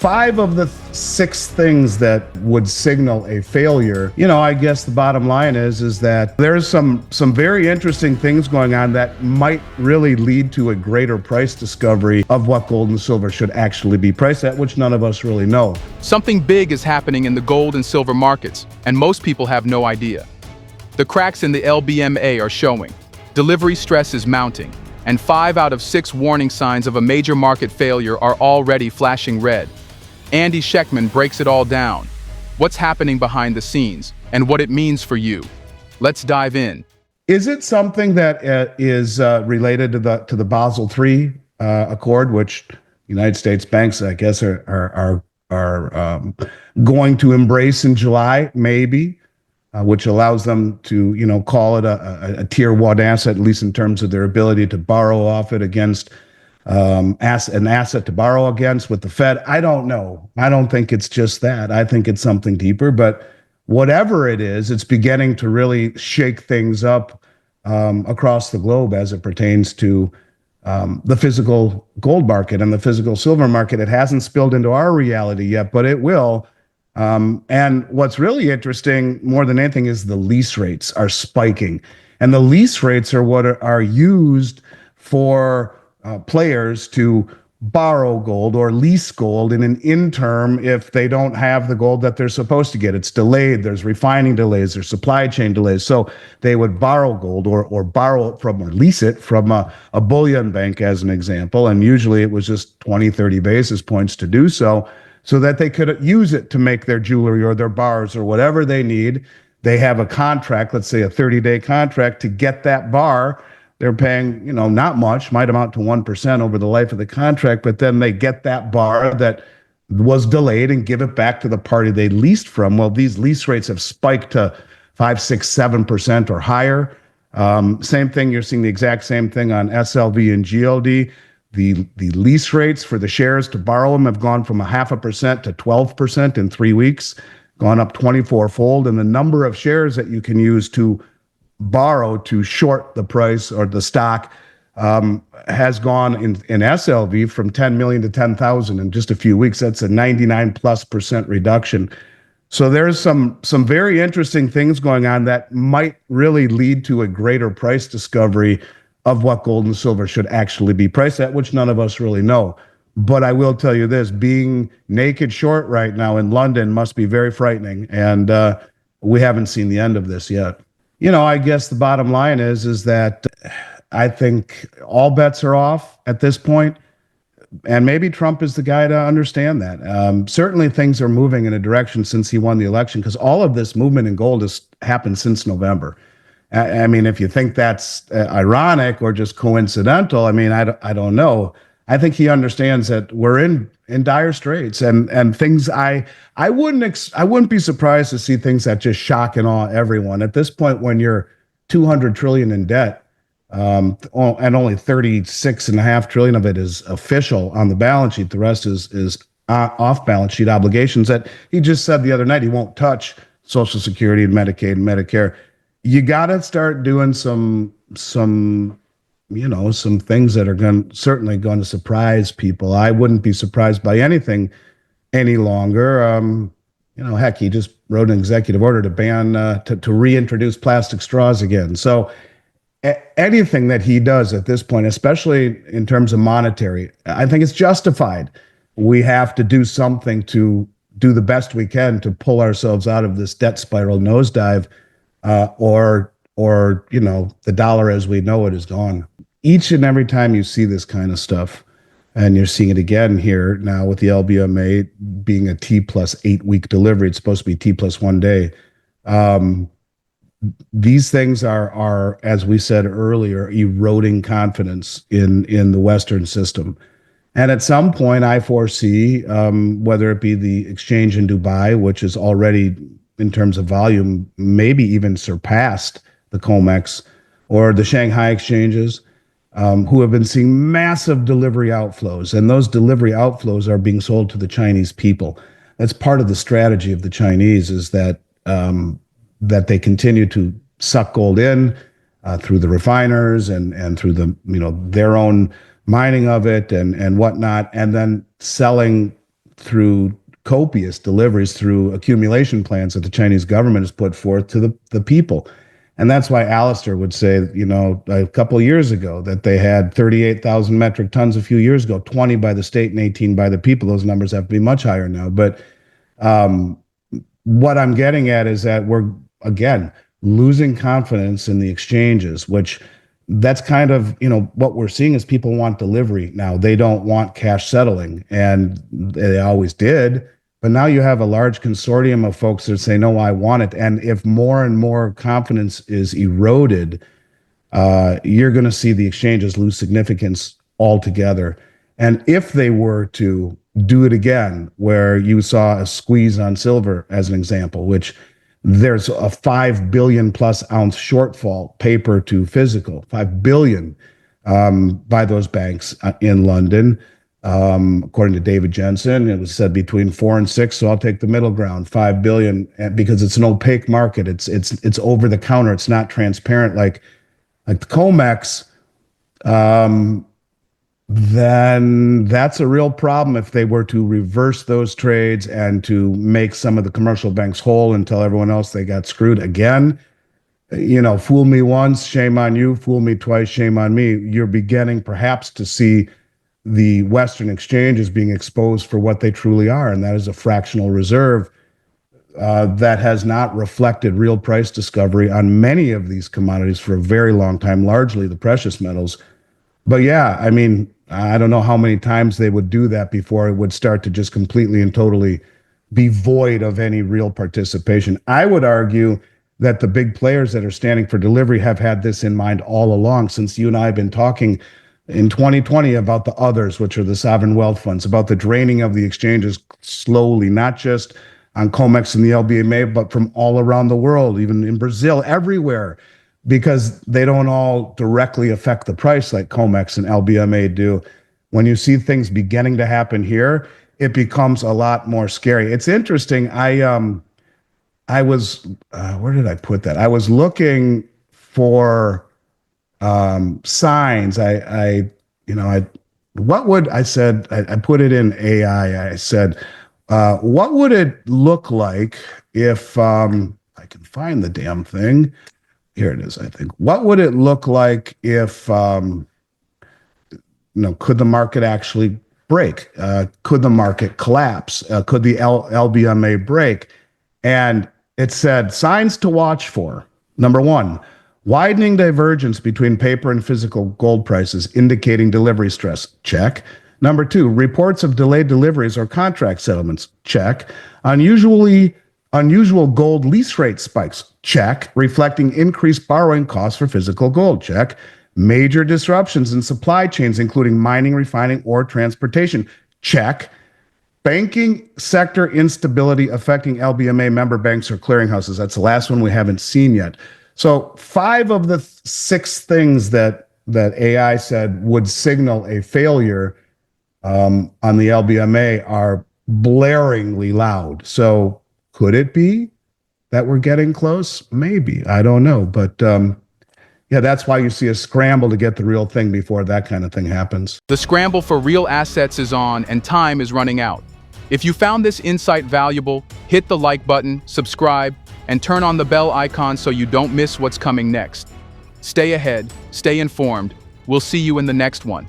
Five of the six things that would signal a failure, I guess the bottom line is that there's some very interesting things going on that might really lead to a greater price discovery of what gold and silver should actually be priced at, which none of us really know. Something big is happening in the gold and silver markets, and most people have no idea. The cracks in the LBMA are showing. Delivery stress is mounting, and 5 out of 6 warning signs of a major market failure are already flashing red. Andy Schectman breaks it all down. What's happening behind the scenes and what it means for you. Let's dive in. Is it something that is related to the Basel III Accord, which United States banks, I guess, are going to embrace in July, maybe, which allows them to call it a tier 1 asset, at least in terms of their ability to borrow off it against an asset to borrow against with the Fed? I don't know. I don't think it's just that. I think it's something deeper. But whatever it is, it's beginning to really shake things up across the globe as it pertains to the physical gold market and the physical silver market. It hasn't spilled into our reality yet, but it will. And what's really interesting more than anything is the lease rates are spiking. And the lease rates are what are used for players to borrow gold or lease gold in an interim if they don't have the gold that they're supposed to get. It's delayed. There's refining delays. There's supply chain delays. So they would borrow gold or borrow it from or lease it from a bullion bank, as an example. And usually it was just 20, 30 basis points to do so that they could use it to make their jewelry or their bars or whatever they need. They have a contract, let's say a 30-day contract, to get that bar. They're paying, not much, might amount to 1% over the life of the contract, but then they get that bar that was delayed and give it back to the party they leased from. Well, these lease rates have spiked to 5, 6, 7% or higher. Same thing, you're seeing the exact same thing on SLV and GLD. The lease rates for the shares to borrow them have gone from 0.5% to 12% in 3 weeks, gone up 24-fold. And the number of shares that you can use to borrow to short the price or the stock has gone in SLV from 10 million to 10,000 in just a few weeks. That's a 99+% reduction. So there's some very interesting things going on that might really lead to a greater price discovery of what gold and silver should actually be priced at, which none of us really know. But I will tell you this, being naked short right now in London must be very frightening. And we haven't seen the end of this yet. I guess the bottom line is that I think all bets are off at this point, and maybe Trump is the guy to understand that. Certainly things are moving in a direction since he won the election, because all of this movement in gold has happened since November. I mean, if you think that's ironic or just coincidental, I mean, I don't know. I think he understands that we're in dire straits, and things I wouldn't be surprised to see things that just shock and awe everyone at this point when you're 200 trillion in debt, and only 36.5 trillion of it is official on the balance sheet. The rest is off balance sheet obligations that he just said the other night he won't touch Social Security and Medicaid and Medicare. You got to start doing some things that are certainly going to surprise people. I wouldn't be surprised by anything any longer. Heck, he just wrote an executive order to ban, to reintroduce plastic straws again. So anything that he does at this point, especially in terms of monetary, I think it's justified. We have to do something to do the best we can to pull ourselves out of this debt spiral nosedive, or the dollar as we know it is gone. Each and every time you see this kind of stuff, and you're seeing it again here now with the LBMA being a T+8 week delivery, it's supposed to be T+1 day. These things are, as we said earlier, eroding confidence in the Western system. And at some point, I foresee, whether it be the exchange in Dubai, which is already, in terms of volume, maybe even surpassed the COMEX, or the Shanghai exchanges, who have been seeing massive delivery outflows. And those delivery outflows are being sold to the Chinese people. That's part of the strategy of the Chinese, is that they continue to suck gold in through the refiners and through their own mining of it and whatnot, and then selling through copious deliveries through accumulation plans that the Chinese government has put forth to the people. And that's why Alistair would say, a couple of years ago that they had 38,000 metric tons a few years ago, 20 by the state and 18 by the people. Those numbers have to be much higher now. But what I'm getting at is that we're, again, losing confidence in the exchanges, which that's kind of, what we're seeing is people want delivery now. They don't want cash settling, and they always did. But now you have a large consortium of folks that say, no, I want it. And if more and more confidence is eroded, you're going to see the exchanges lose significance altogether. And if they were to do it again, where you saw a squeeze on silver, as an example, which there's a 5 billion plus ounce shortfall, paper to physical, 5 billion by those banks in London. According to David Jensen, it was said between 4 and 6. So I'll take the middle ground, 5 billion, because it's an opaque market. It's over the counter. It's not transparent like the COMEX. Then that's a real problem if they were to reverse those trades and to make some of the commercial banks whole and tell everyone else they got screwed again. Fool me once, shame on you. Fool me twice, shame on me. You're beginning perhaps to see the Western exchanges being exposed for what they truly are, and that is a fractional reserve that has not reflected real price discovery on many of these commodities for a very long time, largely the precious metals. But yeah, I mean, I don't know how many times they would do that before it would start to just completely and totally be void of any real participation. I would argue that the big players that are standing for delivery have had this in mind all along, since you and I have been talking in 2020 about the others, which are the sovereign wealth funds, about the draining of the exchanges slowly, not just on COMEX and the LBMA, but from all around the world, even in Brazil, everywhere, because they don't all directly affect the price like COMEX and LBMA do. When you see things beginning to happen here, it becomes a lot more scary. It's interesting. I was, where did I put that? I was looking for signs. What would I said? I put it in AI. I said, what would it look like if I can find the damn thing? Here it is, I think. What would it look like if, could the market actually break? Could the market collapse? Could the LBMA break? And it said signs to watch for. Number one, widening divergence between paper and physical gold prices indicating delivery stress. Check. Number two, reports of delayed deliveries or contract settlements. Check. Unusual gold lease rate spikes. Check. Reflecting increased borrowing costs for physical gold. Check. Major disruptions in supply chains, including mining, refining, or transportation. Check. Banking sector instability affecting LBMA member banks or clearinghouses. That's the last one we haven't seen yet. So 5 of the 6 things that AI said would signal a failure on the LBMA are blaringly loud. So could it be that we're getting close? Maybe. I don't know. But yeah, that's why you see a scramble to get the real thing before that kind of thing happens. The scramble for real assets is on, and time is running out. If you found this insight valuable, hit the like button, subscribe, and turn on the bell icon so you don't miss what's coming next. Stay ahead, stay informed. We'll see you in the next one.